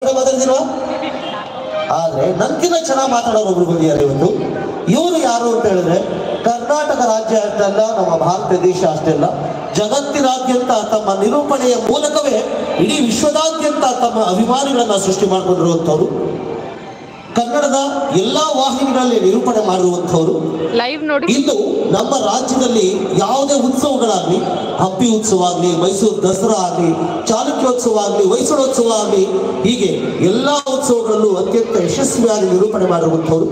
ಮಾತಾಡ್ತಿಲ್ವಾ? ಆದ್ರೆ ನನ್ಕಿಂತ ಚೆನ್ನಾಗಿ ಮಾತಾಡೋರು ಒಬ್ರು ಬಂದಿದ್ದಾರೆ ಇವತ್ತು. ಇವರು ಯಾರು ಅಂತ ಹೇಳಿದ್ರೆ ಕರ್ನಾಟಕ ರಾಜ್ಯ ಅಷ್ಟೇ ಅಲ್ಲ, ನಮ್ಮ ಭಾರತ ದೇಶ ಅಷ್ಟೇ ಅಲ್ಲ, ಜಗತ್ತಿನಾದ್ಯಂತ ತಮ್ಮ ನಿರೂಪಣೆಯ ಮೂಲಕವೇ ಇಡೀ ವಿಶ್ವದಾದ್ಯಂತ ತಮ್ಮ ಅಭಿಮಾನಿಗಳನ್ನ ಸೃಷ್ಟಿ ಮಾಡಿಕೊಂಡಿರುವಂಥವ್ರು, ಕನ್ನಡದ ಎಲ್ಲಾ ವಾಹಿನಿಗಳಲ್ಲಿ ನಿರೂಪಣೆ ಮಾಡಿರುವಂಥವ್ರು. ಇಂದು ನಮ್ಮ ರಾಜ್ಯದಲ್ಲಿ ಯಾವುದೇ ಉತ್ಸವಗಳಾಗ್ಲಿ, ಹಂಪಿ ಉತ್ಸವ ಆಗಲಿ, ಮೈಸೂರು ದಸರಾ ಆಗಲಿ, ಚಾಲುಕ್ಯೋತ್ಸವ ಆಗಲಿ, ಹೊಯ್ಸಳೋತ್ಸವ ಆಗಲಿ, ಹೀಗೆ ಎಲ್ಲಾ ಉತ್ಸವಗಳಲ್ಲೂ ಅತ್ಯಂತ ಯಶಸ್ವಿಯಾಗಿ ನಿರೂಪಣೆ ಮಾಡಿರುವಂಥವ್ರು.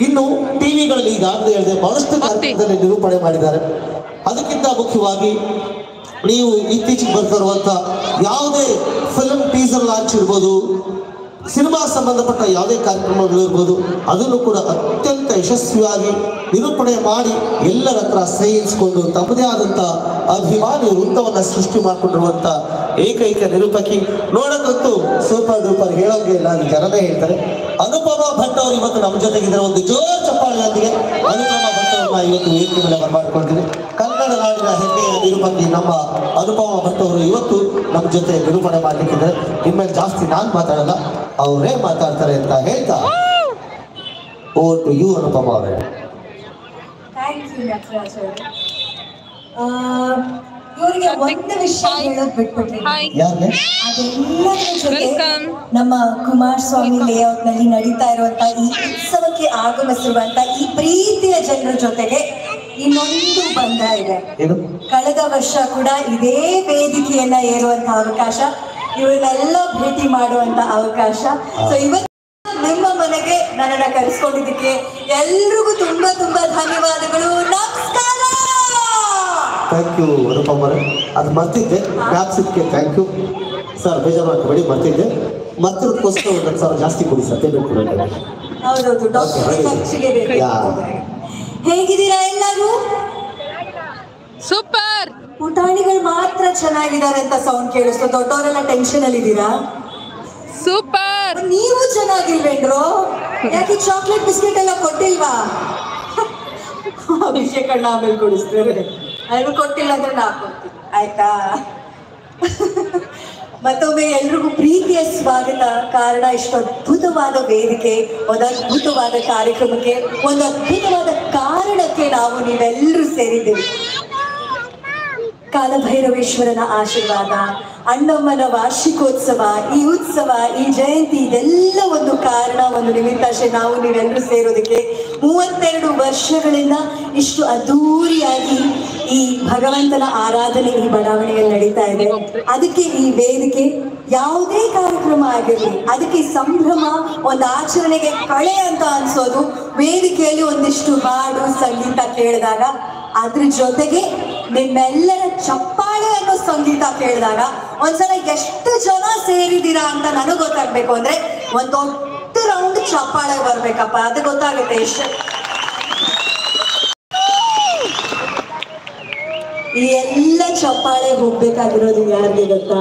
ಇನ್ನು ಟಿವಿಗಳಲ್ಲಿ ಈಗಾಗಲೇ ಹೇಳಿದೆ ಬಹಳಷ್ಟು ಕಾರ್ಯಕ್ರಮದಲ್ಲಿ ನಿರೂಪಣೆ ಮಾಡಿದ್ದಾರೆ. ಅದಕ್ಕಿಂತ ಮುಖ್ಯವಾಗಿ ನೀವು ಇತ್ತೀಚೆಗೆ ಬರ್ತಿರುವಂತ ಯಾವುದೇ ಫಿಲ್ಮ್ ಟೀಸರ್ ಲಾಂಚ್ ಇರ್ಬೋದು, ಸಿನಿಮಾ ಸಂಬಂಧಪಟ್ಟ ಯಾವುದೇ ಕಾರ್ಯಕ್ರಮಗಳಿರ್ಬೋದು, ಅದನ್ನು ಕೂಡ ಅತ್ಯಂತ ಯಶಸ್ವಿಯಾಗಿ ನಿರೂಪಣೆ ಮಾಡಿ ಎಲ್ಲರ ಹತ್ರ ಸೇರಿಸಿಕೊಂಡು ತಮ್ಮದೇ ಆದಂಥ ಅಭಿಮಾನಿ ವೃತ್ತವನ್ನು ಸೃಷ್ಟಿ ಮಾಡಿಕೊಂಡಿರುವಂಥ ಏಕೈಕ ನಿರೂಪಕಿ. ನೋಡೋಕ್ಕಂತೂ ಸೂಪರ್ ಡೂಪರ್, ಹೇಳೋಂಗೆ ಇಲ್ಲ, ಅದು ಜನನೇ ಹೇಳ್ತಾರೆ. ಅನುಪಮ ಭಟ್ ಅವರು ಇವತ್ತು ನಮ್ಮ ಜೊತೆಗಿದ್ದಾರೆ. ಒಂದು ಜೋರ್ ಚಪ್ಪಾಳೆಯೊಂದಿಗೆ ಅನುಪಮ ಭಟ್ ಅವ್ರನ್ನ ಇವತ್ತು ವೇದಿಕೆ ಮೇಲೆ ಬರ್ಮಾಡ್ಕೊಳ್ತೀನಿ. ಕನ್ನಡ ನಾಡಿನ ಹೆಮ್ಮೆಯ ನಿರೂಪಕಿ ನಮ್ಮ ಅನುಪಮ ಭಟ್ ಅವರು ಇವತ್ತು ನಮ್ಮ ಜೊತೆ ನಿರೂಪಣೆ ಮಾಡ್ಲಿಕ್ಕಿದ್ದಾರೆ. ಇನ್ಮೇಲೆ ಜಾಸ್ತಿ ನಾನು ಮಾತಾಡಲ್ಲ, ಅವರೇ ಮಾತಾಡ್ತಾರೆ ಅಂತ ಹೇಳ್ತಾ ಓವರ್ ಟು ಯು ಅನುಪಮ ಅವರೇ. ಥ್ಯಾಂಕ್ ಯು ನಟರಾಜ್ ಅವರೇ. ಇವರಿಗೆ ಒಂದು ವಿಷಯ ಹೇಳೋದು ಬಿಟ್ಬಿಟ್ರಿ, ಅದೆಲ್ಲದರ ಜೊತೆ ನಮ್ಮ ಕುಮಾರಸ್ವಾಮಿ ಲೇಔಟ್ ನಲ್ಲಿ ನಡೀತಾ ಇರುವಂತ ಈ ಉತ್ಸವಕ್ಕೆ ಆಗಮಿಸಿರುವಂತ ಈ ಪ್ರೀತಿಯ ಜನರ ಜೊತೆಗೆ ಇನ್ನೊಂದು ಬಂಧ ಇದೆ. ಕಳೆದ ವರ್ಷ ಕೂಡ ಇದೇ ವೇದಿಕೆಯನ್ನ ಏರುವಂತ ಅವಕಾಶ, ಇವರನ್ನೆಲ್ಲ ಭೇಟಿ ಮಾಡುವಂತ ಅವಕಾಶ. ಸೊ ಇವತ್ತು ನಿಮ್ಮ ಮನೆಗೆ ನನ್ನನ್ನ ಕರೆಸ್ಕೊಂಡಿದ್ದಕ್ಕೆ ಎಲ್ರಿಗೂ ತುಂಬಾ ತುಂಬಾ ಧನ್ಯವಾದಗಳು. ನಮಸ್ಕಾರ. ಥ್ಯಾಂಕ್ ಯು ಅನುಪಮ ಅವರೇ. ಅದು ಮರ್ತಿದ್ದೆ, ಜ್ಞಾಪಿಸಿದ್ಕೆ ಥ್ಯಾಂಕ್ ಯು ಸರ್. ಬೇಜಾರು ಮಾಡ್ಕೊಬೇಡಿ, ಮರ್ತಿದ್ದೆ. ಮರ್ತಿರೋದಕ್ಕೋಸ್ಕರ ಒಂದು ಸಾವಿರ ಜಾಸ್ತಿ ಕೊಡಿ ಸರ್. ಹೌದೌದು, ಖರ್ಚಿಗೆ ಬೇಕು. ಹೇಗಿದ್ದೀರಾ ಎಲ್ಲರೂ? ಸೂಪರ್. ಪುಟಾಣಿಗಳು ಮಾತ್ರ ಚೆನ್ನಾಗಿದ್ದಾರೆ ಅಂತ ಸೌಂಡ್ ಕೇಳಿಸ್ತು, ದೊಡ್ಡವರೆಲ್ಲ ಟೆನ್ಷನ್ ಅಲ್ಲಿ ಇದ್ದೀರಾ? ಸೂಪರ್. ನೀವು ಚೆನ್ನಾಗಿಲ್ವೇನ್ರು? ಯಾಕೆ ಚಾಕ್ಲೇಟ್ ಬಿಸ್ಕೆಟ್ ಎಲ್ಲ ಕೊಟ್ಟಿಲ್ವಾ? ಅಭಿಷೇಕ್ ಅಣ್ಣ ಆಮೇಲೆ ಕೊಡಿಸ್ತಾರೆ, ಅದ್ರ ಕೊಟ್ಟಿಲ್ಲ ಅಂದ್ರೆ ನಾ ಕೊಡ್ತೀನಿ, ಆಯ್ತಾ? ಮತ್ತೊಮ್ಮೆ ಎಲ್ರಿಗೂ ಪ್ರೀತಿಯ ಸ್ವಾಗತ. ಕಾರಣ ಇಷ್ಟು ಅದ್ಭುತವಾದ ವೇದಿಕೆ, ಒಂದು ಅದ್ಭುತವಾದ ಕಾರ್ಯಕ್ರಮಕ್ಕೆ, ಒಂದು ಅದ್ಭುತವಾದ ಕಾರಣಕ್ಕೆ ನಾವು ನೀವೆಲ್ಲರೂ ಸೇರಿದ್ದೇವೆ. ಕಾಲಭೈರವೇಶ್ವರನ ಆಶೀರ್ವಾದ, ಅಣ್ಣಮ್ಮನ ವಾರ್ಷಿಕೋತ್ಸವ, ಈ ಉತ್ಸವ, ಈ ಜಯಂತಿ, ಇದೆಲ್ಲ ಒಂದು ಕಾರಣ, ಒಂದು ನಿಮಿತ್ತಾಶೆ ನಾವು ನೀವೆಲ್ಲರೂ ಸೇರೋದಕ್ಕೆ. 32 ವರ್ಷಗಳಿಂದ ಇಷ್ಟು ಅದ್ಧೂರಿಯಾಗಿ ಈ ಭಗವಂತನ ಆರಾಧನೆ ಈ ಬಡಾವಣೆಯಲ್ಲಿ ನಡೀತಾ ಇದೆ. ಅದಕ್ಕೆ ಈ ವೇದಿಕೆ, ಯಾವುದೇ ಕಾರ್ಯಕ್ರಮ ಆಗಿರಲಿ ಅದಕ್ಕೆ ಸಂಭ್ರಮ, ಒಂದು ಆಚರಣೆಗೆ ಕಳೆ ಅಂತ ಅನ್ಸೋದು ವೇದಿಕೆಯಲ್ಲಿ ಒಂದಿಷ್ಟು ಹಾಡು ಸಂಗೀತ ಕೇಳಿದಾಗ, ಅದ್ರ ಜೊತೆಗೆ ನಿಮ್ಮೆಲ್ಲರ ಚಪ್ಪಾಳೆ ಅನ್ನೋ ಸಂಗೀತ ಕೇಳಿದಾಗ ಒಂದ್ಸಲ ಎಷ್ಟು ಜನ ಸೇರಿದ್ದೀರಾ ಅಂತ ನನಗೆ ಗೊತ್ತಾಗ್ಬೇಕು. ಅಂದ್ರೆ ಒಂದ್ ದೊಡ್ಡ ರೌಂಡ್ ಚಪ್ಪಾಳೆ ಬರ್ಬೇಕಪ್ಪ, ಅದು ಗೊತ್ತಾಗುತ್ತೆ. ಎಷ್ಟು ಈ ಎಲ್ಲ ಚಪ್ಪಾಳೆ ಹೋಗ್ಬೇಕಾಗಿರೋದು ಯಾರಿಗೆ ಗೊತ್ತಾ?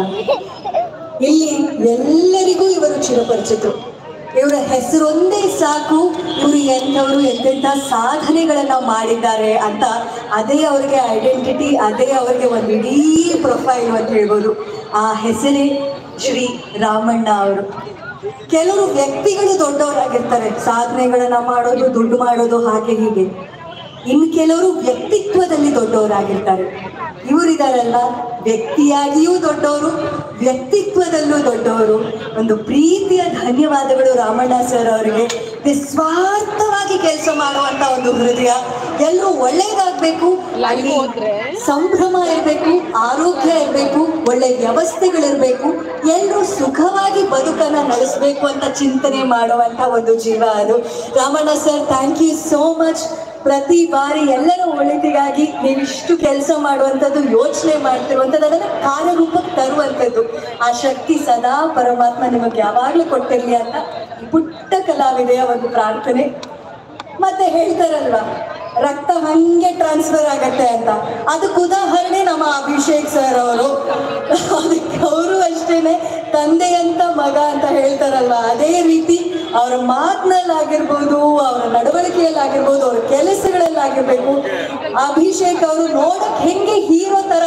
ಇಲ್ಲಿ ಎಲ್ಲರಿಗೂ ಇವರು ಚಿರಪರಿಚಿತರು. ಇವರ ಹೆಸರೊಂದೇ ಸಾಕು, ಇವರು ಎಂಥವರು ಎಂತೆಂಥ ಸಾಧನೆಗಳನ್ನ ಮಾಡಿದ್ದಾರೆ ಅಂತ ಅದೇ ಅವ್ರಿಗೆ ಐಡೆಂಟಿಟಿ, ಅದೇ ಅವ್ರಿಗೆ ಒಂದು ಇಡೀ ಪ್ರೊಫೈಲ್ ಅಂತ ಹೇಳ್ಬೋದು. ಆ ಹೆಸರೇ ಶ್ರೀ ರಾಮಣ್ಣ ಅವರು. ಕೆಲವರು ವ್ಯಕ್ತಿಗಳು ದೊಡ್ಡವರಾಗಿರ್ತಾರೆ, ಸಾಧನೆಗಳನ್ನ ಮಾಡೋದು, ದುಡ್ಡು ಮಾಡೋದು, ಹಾಗೆ ಹೀಗೆ. ಇನ್ನು ಕೆಲವರು ವ್ಯಕ್ತಿತ್ವದಲ್ಲಿ ದೊಡ್ಡವರಾಗಿರ್ತಾರೆ. ಇವರಿದಾರಲ್ಲ, ವ್ಯಕ್ತಿಯಾಗಿಯೂ ದೊಡ್ಡವರು, ವ್ಯಕ್ತಿತ್ವದಲ್ಲೂ ದೊಡ್ಡವರು. ಒಂದು ಪ್ರೀತಿಯ ಧನ್ಯವಾದಗಳು ರಾಮಣ್ಣ ಸರ್ ಅವರಿಗೆ. ನಿಸ್ವಾರ್ಥವಾಗಿ ಕೆಲಸ ಮಾಡುವಂತ ಒಂದು ಹೃದಯ. ಎಲ್ಲರೂ ಒಳ್ಳೇದಾಗ್ಬೇಕು, ಅಲ್ಲಿ ಸಂಭ್ರಮ ಇರಬೇಕು, ಆರೋಗ್ಯ ಇರಬೇಕು, ಒಳ್ಳೆ ವ್ಯವಸ್ಥೆಗಳಿರ್ಬೇಕು, ಎಲ್ಲರೂ ಸುಖವಾಗಿ ಬದುಕನ್ನ ನಡೆಸಬೇಕು ಅಂತ ಚಿಂತನೆ ಮಾಡುವಂತ ಒಂದು ಜೀವ ಅದು Ramanna sir. Thank you so much. ಪ್ರತಿ ಬಾರಿ ಎಲ್ಲರ ಒಳಿತಿಗಾಗಿ ನೀವಿಷ್ಟು ಕೆಲಸ ಮಾಡುವಂಥದ್ದು, ಯೋಚನೆ ಮಾಡ್ತಿರುವಂಥದ್ದು, ಅದನ್ನು ಕಾರ್ಯರೂಪಕ್ಕೆ ತರುವಂಥದ್ದು, ಆ ಶಕ್ತಿ ಸದಾ ಪರಮಾತ್ಮ ನಿಮಗೆ ಯಾವಾಗಲೂ ಕೊಟ್ಟಿರಲಿ ಅಂತ ಈ ಪುಟ್ಟ ಕಲಾವಿದೆಯ ಒಂದು ಪ್ರಾರ್ಥನೆ. ಮತ್ತೆ ಹೇಳ್ತಾರಲ್ವಾ, ರಕ್ತ ಹಂಗೆ ಟ್ರಾನ್ಸ್ಫರ್ ಆಗತ್ತೆ ಅಂತ, ಅದಕ್ಕೆ ಉದಾಹರಣೆ ನಮ್ಮ ಅಭಿಷೇಕ್ ಸರ್ ಅವರು. ಅದಕ್ಕೆ ಅವರು ಅಷ್ಟೇನೆ ತಂದೆಯಂತ ಮಗ ಅಂತ ಹೇಳ್ತಾರಲ್ವಾ, ಅದೇ ರೀತಿ ಅವರ ಮಾತಿನಲ್ಲಾಗಿರ್ಬೋದು, ಅವರ ನಡವಳಿಕೆಯಲ್ಲಾಗಿರ್ಬೋದು, ಅವರ ಕೆಲಸಗಳಲ್ಲಾಗಿರ್ಬೇಕು, ಅಭಿಷೇಕ್ ಅವರು ನೋಡಕ್ ಹೆಂಗೆ ಹೀರೋ ತರ